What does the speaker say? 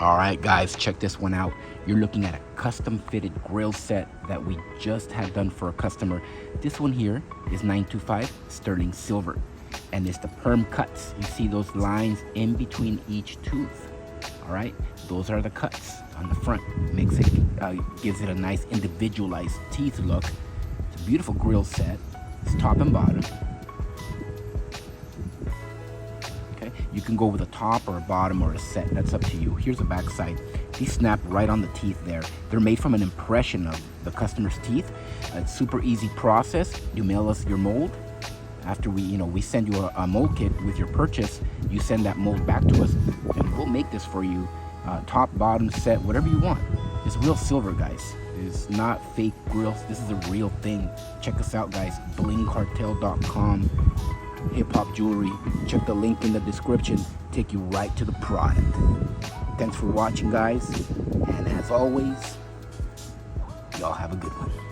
All right, guys, check this one out. You're looking at a custom fitted grill set that we just had done for a customer. This one here is 925 sterling silver, and it's the perm cuts. You see those lines in between each tooth. All right, those are the cuts on the front. Makes it, gives it a nice individualized teeth look. It's a beautiful grill set. It's top and bottom. Okay, you can go with a top or a bottom or a set. That's up to you. Here's the back side. These snap right on the teeth there. They're made from an impression of the customer's teeth. It's super easy process. You mail us your mold. After we send you a mold kit with your purchase, you send that mold back to us, and we'll make this for you. Top, bottom, set, whatever you want. It's real silver, guys. It's not fake grills. This is a real thing. Check us out, guys. blingcartel.com. Hip hop jewelry. Check the link in the description. Take you right to the product. Thanks for watching, guys. And as always, y'all have a good one.